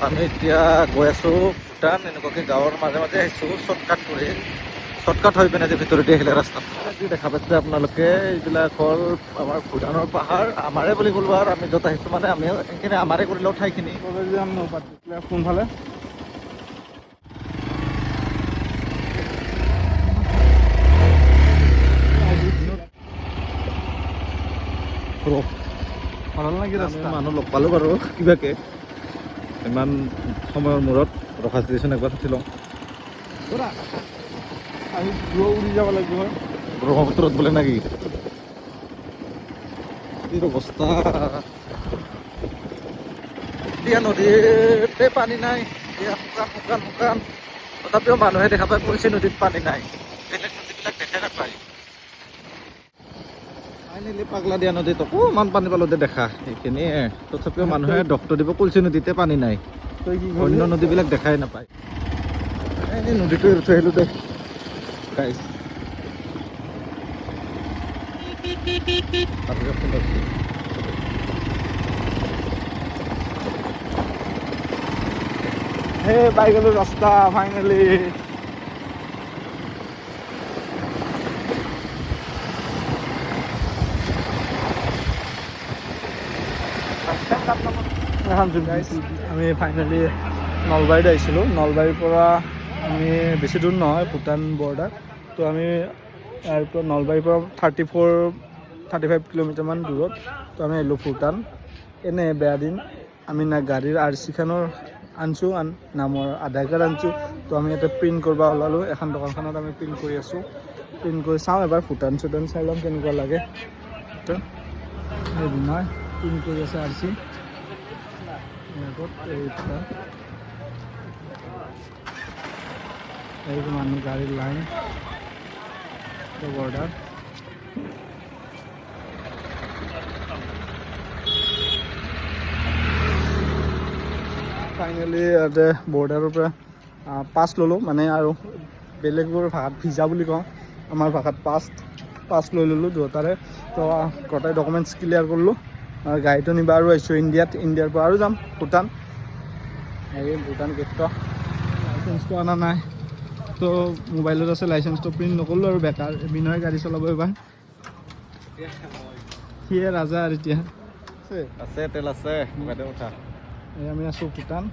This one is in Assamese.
আমি এতিয়া গৈ আছো ভূটান। এনেকুৱাকে গাঁৱৰ মাজে মাজে আহিছো শ্বৰ্টকাট কৰি। শ্বৰ্টকাট হৈ পিনে যে ভিতৰেদি আহিলে ৰাস্তাত দেখা পাইছে আপোনালোকে, এইবিলাক হ'ল আমাৰ ভূটানৰ পাহাৰ। আমাৰে বুলি ক'লো আৰু আমি য'ত আহিছো মানে আমি এইখিনি আমাৰে কৰিলেও ঠাইখিনি কোনফালে মানুহ লগ পালো বাৰু কিবাকে, ইমান সময়ৰ মূৰত ৰখা ষ্টেচন একবাৰ উঠি লওঁ। উৰি যাব লাগিব ব্ৰহ্মপুত্ৰত বোলে নাকি কি অৱস্থা। এতিয়া নদীতে পানী নাই, এতিয়া শুকান শুকান শুকান। তথাপিও মানুহে দেখা পায় কৈছে নদীত পানী নাই, বেলেগ নদীবিলাক দেখাই নাপায়। ফাইনেলি পাগলা দিয়া নদীত অকণমান পানী পালো দে দেখা, সেইখিনিয়ে। তথাপিও মানুহে ডক্তৰ দিব কুলচি নদীতে পানী নাই, অন্য নদীবিলাক দেখাই নাপায়। এই নদীটো উঠি আহিলো দে গাইছ। পাই গলো ৰাস্তা ফাইনেলি। আমি ফাইনেলি নলবাৰীত আহিছিলোঁ। নলবাৰীৰ পৰা আমি বেছি দূৰ নহয়, ভূটান বৰ্ডাৰ। তো আমি ইয়াৰ পৰা নলবাৰীৰ পৰা 35 কিলোমিটাৰমান দূৰত। তো আমি আহিলোঁ ভূটান। এনে বেয়া দিন, আমি না গাড়ীৰ RC-খনৰ আনছোঁ, নামৰ আধাৰ কাৰ্ড আনছোঁ। তো আমি ইয়াতে প্ৰিণ্ট কৰিব ওলালোঁ। এখন দোকানখনত আমি প্ৰিণ্ট কৰি আছোঁ। প্ৰিণ্ট কৰি চাওঁ এবাৰ ভূটান চুটান চাই ল'ম কেনেকুৱা লাগে। নাই প্ৰিণ্ট কৰি আছে RC। এই মানুহ গাড়ীৰ লাইন বৰ্ডাৰ। ফাইনেলি ইয়াতে বৰ্ডাৰৰ পৰা পাছ ল'লোঁ, মানে আৰু বেলেগৰ ভাষাত ভিজা বুলি কওঁ, আমাৰ ভাষাত পাছ লৈ ল'লোঁ দুয়োটাৰে। তো গোটেই ডকুমেণ্টছ ক্লিয়াৰ কৰিলোঁ। গাড়ীটো নিবা আৰু আহিছোঁ ইণ্ডিয়াৰ পৰা আৰু যাম ভূটান। এই ভূটান গেটটো লাইচেঞ্চটো অনা নাই, তো মোবাইলত আছে, লাইচেঞ্চটো প্ৰিণ্ট নকৰিলোঁ আৰু বেকাৰ। বিনয় গাড়ী চলাব এবাৰ, সিয়ে ৰাজা আৰু এতিয়া আছে তেল আছে। এই আমি আছোঁ ভূটান।